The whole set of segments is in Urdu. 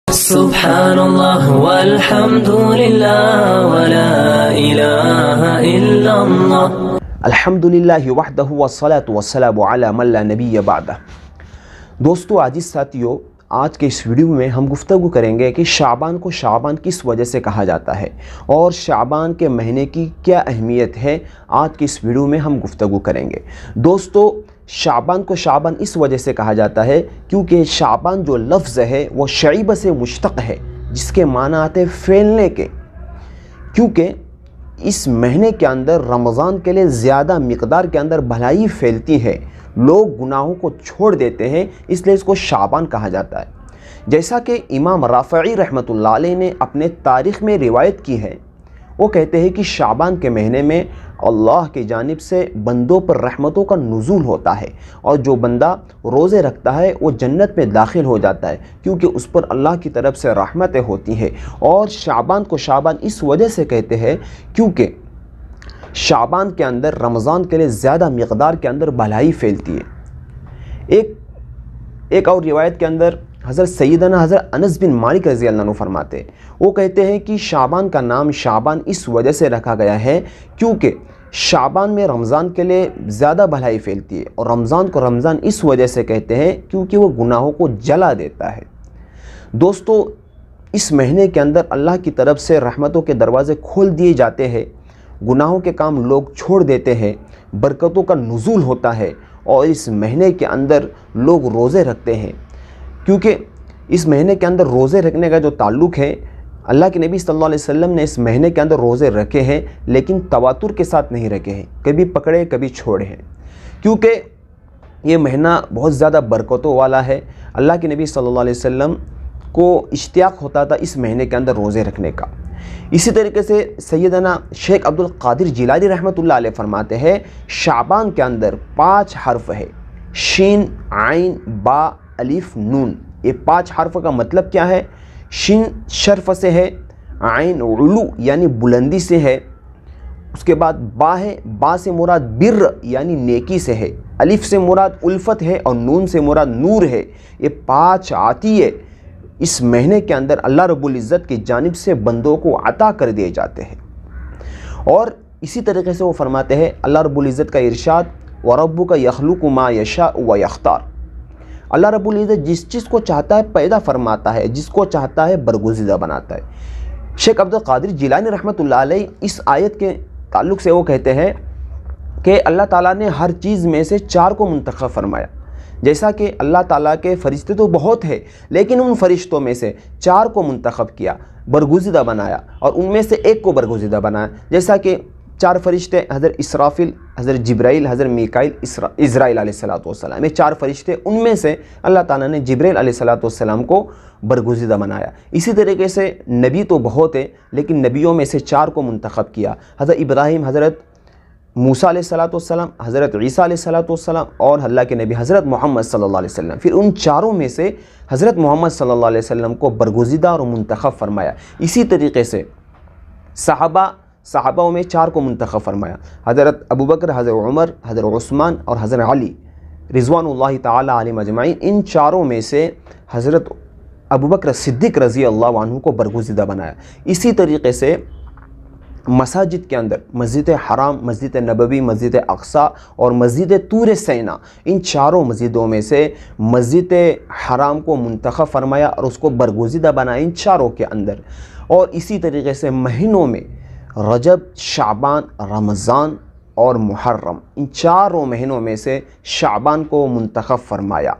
سبحان اللہ والحمد للہ ولا الہ الا اللہ۔ الحمدللہ وحدہ والصلاة والسلام علی من لا نبی بعدہ۔ دوستو عزیز ساتھیو، آج کے اس ویڈیو میں ہم گفتگو کریں گے کہ شعبان کو شعبان کس وجہ سے کہا جاتا ہے اور شعبان کے مہینے کی کیا اہمیت ہے۔ آج کے اس ویڈیو میں ہم گفتگو کریں گے۔ دوستو، شعبان کو شعبان اس وجہ سے کہا جاتا ہے کیونکہ شعبان جو لفظ ہے وہ شعیب سے مشتق ہے، جس کے معنی آتے ہیں پھیلنے کے، کیونکہ اس مہینے کے اندر رمضان کے لیے زیادہ مقدار کے اندر بھلائی پھیلتی ہے، لوگ گناہوں کو چھوڑ دیتے ہیں، اس لیے اس کو شعبان کہا جاتا ہے۔ جیسا کہ امام رافعی رحمۃ اللہ علیہ نے اپنے تاریخ میں روایت کی ہے، وہ کہتے ہیں کہ شعبان کے مہینے میں اللہ کی جانب سے بندوں پر رحمتوں کا نزول ہوتا ہے، اور جو بندہ روزے رکھتا ہے وہ جنت میں داخل ہو جاتا ہے، کیونکہ اس پر اللہ کی طرف سے رحمتیں ہوتی ہیں۔ اور شعبان کو شعبان اس وجہ سے کہتے ہیں کیونکہ شعبان کے اندر رمضان کے لیے زیادہ مقدار کے اندر بھلائی پھیلتی ہے۔ ایک اور روایت کے اندر حضرت سیدنا حضرت انس بن مالک رضی اللہ عنہ فرماتے ہیں، وہ کہتے ہیں کہ شعبان کا نام شعبان اس وجہ سے رکھا گیا ہے کیونکہ شعبان میں رمضان کے لیے زیادہ بھلائی پھیلتی ہے، اور رمضان کو رمضان اس وجہ سے کہتے ہیں کیونکہ وہ گناہوں کو جلا دیتا ہے۔ دوستو، اس مہینے کے اندر اللہ کی طرف سے رحمتوں کے دروازے کھول دیے جاتے ہیں، گناہوں کے کام لوگ چھوڑ دیتے ہیں، برکتوں کا نزول ہوتا ہے، اور اس مہینے کے اندر لوگ روزے رکھتے ہیں، کیونکہ اس مہینے کے اندر روزے رکھنے کا جو تعلق ہے، اللہ کے نبی صلی اللہ علیہ وسلم نے اس مہینے کے اندر روزے رکھے ہیں، لیکن تواتر کے ساتھ نہیں رکھے ہیں، کبھی پکڑے کبھی چھوڑے ہیں، کیونکہ یہ مہینہ بہت زیادہ برکتوں والا ہے۔ اللہ کے نبی صلی اللہ علیہ وسلم کو اشتیاق ہوتا تھا اس مہینے کے اندر روزے رکھنے کا۔ اسی طریقے سے سیدنا شیخ عبد القادر جیلانی رحمۃ اللہ علیہ فرماتے ہیں، شعبان کے اندر 5 حرف ہے، شین، عین، با، الف، نون۔ یہ 5 حرف کا مطلب کیا ہے؟ شین شرف سے ہے، عین علو یعنی بلندی سے ہے، اس کے بعد با ہے، با سے مراد بر یعنی نیکی سے ہے، الف سے مراد الفت ہے، اور نون سے مراد نور ہے۔ یہ 5 عطیے اس مہینے کے اندر اللہ رب العزت کی جانب سے بندوں کو عطا کر دیے جاتے ہیں۔ اور اسی طریقے سے وہ فرماتے ہیں، اللہ رب العزت کا ارشاد، وَرَبُّكَ يَخْلُقُ مَا يَشَاءُ وَيَخْتَارُ۔ اللہ رب العزت جس چیز کو چاہتا ہے پیدا فرماتا ہے، جس کو چاہتا ہے برگزیدہ بناتا ہے۔ شیخ عبد القادر جیلانی رحمۃ اللہ علیہ اس آیت کے تعلق سے وہ کہتے ہیں کہ اللہ تعالیٰ نے ہر چیز میں سے 4 کو منتخب فرمایا، جیسا کہ اللہ تعالیٰ کے فرشتے تو بہت ہیں، لیکن ان فرشتوں میں سے 4 کو منتخب کیا، برگزیدہ بنایا، اور ان میں سے ایک کو برگزیدہ بنایا، جیسا کہ 4 فرشتے حضرت اسرافیل، حضرت جبرائیل، حضرت میکائیل، اسرائیل علیہ السلام، یہ 4 فرشتے، ان میں سے اللہ تعالیٰ نے جبرائیل علیہ السلام کو برگزیدہ بنایا۔ اسی طریقے سے نبی تو بہت ہیں، لیکن نبیوں میں سے 4 کو منتخب کیا، حضرت ابراہیم، حضرت موسیٰ علیہ السلام، حضرت عیسیٰ علیہ السلام، اور اللہ کے نبی حضرت محمد صلی اللہ علیہ وسلم۔ پھر ان 4 میں سے حضرت محمد صلی اللہ علیہ وسلم کو برگزیدہ اور منتخب فرمایا۔ اسی طریقے سے صحابہ میں 4 کو منتخب فرمایا، حضرت ابوبکر، حضرت عمر، حضرت عثمان اور حضرت علی رضوان اللہ تعالی علیہم اجمعین۔ ان 4 میں سے حضرت ابوبکر صدیق رضی اللہ عنہ کو برگزیدہ بنایا۔ اسی طریقے سے مساجد کے اندر مسجد حرام، مسجد نبوی، مسجد اقصی اور مسجد طور سینا، ان 4 مسجدوں میں سے مسجد حرام کو منتخب فرمایا اور اس کو برگزیدہ بنایا ان 4 کے اندر۔ اور اسی طریقے سے مہینوں میں رجب، شعبان، رمضان اور محرم، ان 4 مہینوں میں سے شعبان کو منتخب فرمایا۔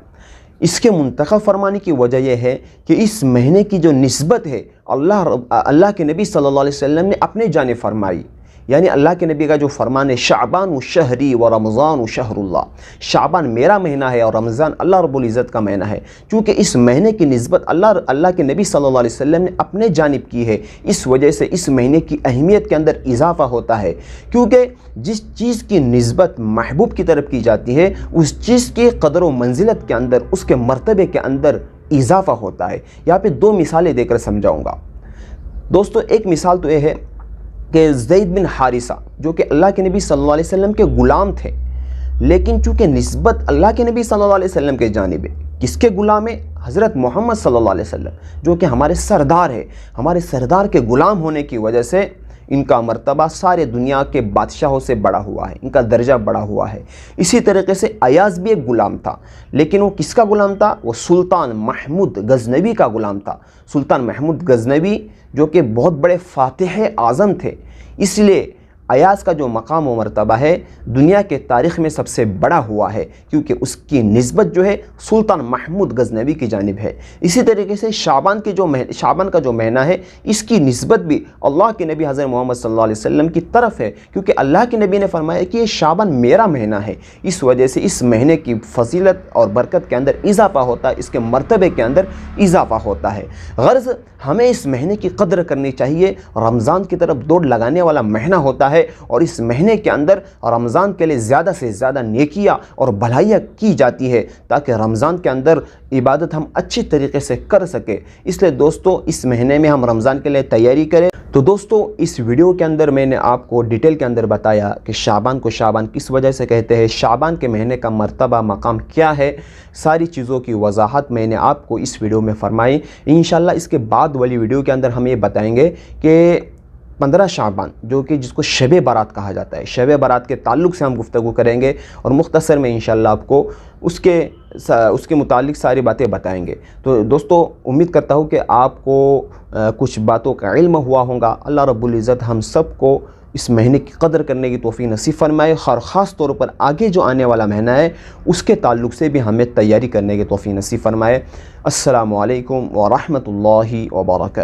اس کے منتخب فرمانے کی وجہ یہ ہے کہ اس مہینے کی جو نسبت ہے اللہ کے نبی صلی اللہ علیہ وسلم نے اپنے جانب فرمائی، یعنی اللہ کے نبی کا جو فرمان ہے، شعبان و شہری و رمضان و شہر اللہ، شعبان میرا مہینہ ہے اور رمضان اللہ رب العزت کا مہینہ ہے، چونکہ اس مہینے کی نسبت اللہ کے نبی صلی اللہ علیہ وسلم نے اپنے جانب کی ہے، اس وجہ سے اس مہینے کی اہمیت کے اندر اضافہ ہوتا ہے، کیونکہ جس چیز کی نسبت محبوب کی طرف کی جاتی ہے، اس چیز کی قدر و منزلت کے اندر، اس کے مرتبے کے اندر اضافہ ہوتا ہے۔ یہاں پہ 2 مثالیں دے کر سمجھاؤں گا۔ دوستو، ایک مثال تو یہ ہے کہ زید بن حارثہ، جو کہ اللہ کے نبی صلی اللہ علیہ وسلم کے غلام تھے، لیکن چونکہ نسبت اللہ کے نبی صلی اللہ علیہ وسلم کے جانب ہے، کس کے غلام ہیں؟ حضرت محمد صلی اللہ علیہ وسلم، جو کہ ہمارے سردار ہے۔ ہمارے سردار کے غلام ہونے کی وجہ سے ان کا مرتبہ سارے دنیا کے بادشاہوں سے بڑا ہوا ہے، ان کا درجہ بڑا ہوا ہے۔ اسی طریقے سے ایاز بھی ایک غلام تھا، لیکن وہ کس کا غلام تھا؟ وہ سلطان محمود غزنوی کا غلام تھا۔ سلطان محمود غزنوی جو کہ بہت بڑے فاتح اعظم تھے، اس لیے ایاز کا جو مقام و مرتبہ ہے دنیا کے تاریخ میں سب سے بڑا ہوا ہے، کیونکہ اس کی نسبت جو ہے سلطان محمود غزنوی کی جانب ہے۔ اسی طریقے سے شعبان کا جو مہینہ ہے، اس کی نسبت بھی اللہ کے نبی حضرت محمد صلی اللہ علیہ وسلم کی طرف ہے، کیونکہ اللہ کے نبی نے فرمایا کہ یہ شعبان میرا مہینہ ہے۔ اس وجہ سے اس مہینے کی فضیلت اور برکت کے اندر اضافہ ہوتا ہے، اس کے مرتبے کے اندر اضافہ ہوتا ہے۔ غرض ہمیں اس مہینے کی قدر کرنی چاہیے۔ رمضان کی طرف دوڑ لگانے والا مہینہ ہوتا ہے، اور اس مہینے کے اندر رمضان کے لیے زیادہ سے زیادہ نیکیاں اور بھلائیاں کی جاتی ہے، تاکہ رمضان کے اندر عبادت ہم اچھی طریقے سے کر سکیں۔ اس لیے دوستو اس مہینے میں ہم رمضان کے لیے تیاری کریں۔ تو دوستو اس ویڈیو کے اندر میں نے آپ کو ڈیٹیل کے اندر بتایا کہ شعبان کو شعبان کس وجہ سے کہتے ہیں، شعبان کے مہینے کا مرتبہ مقام کیا ہے، ساری چیزوں کی وضاحت میں نے آپ کو اس ویڈیو میں فرمائی۔ انشاءاللہ اس کے بعد والی ویڈیو کے اندر ہم یہ بتائیں گے کہ 15 شعبان جو کہ جس کو شب برات کہا جاتا ہے، شب برات کے تعلق سے ہم گفتگو کریں گے، اور مختصر میں انشاءاللہ آپ کو اس کے متعلق ساری باتیں بتائیں گے۔ تو دوستو امید کرتا ہوں کہ آپ کو کچھ باتوں کا علم ہوا ہوگا۔ اللہ رب العزت ہم سب کو اس مہینے کی قدر کرنے کی توفیق نصیب فرمائے، اور خاص طور پر آگے جو آنے والا مہینہ ہے اس کے تعلق سے بھی ہمیں تیاری کرنے کی توفیق نصیب فرمائے۔ السلام علیکم ورحمۃ اللہ وبرکاتہ۔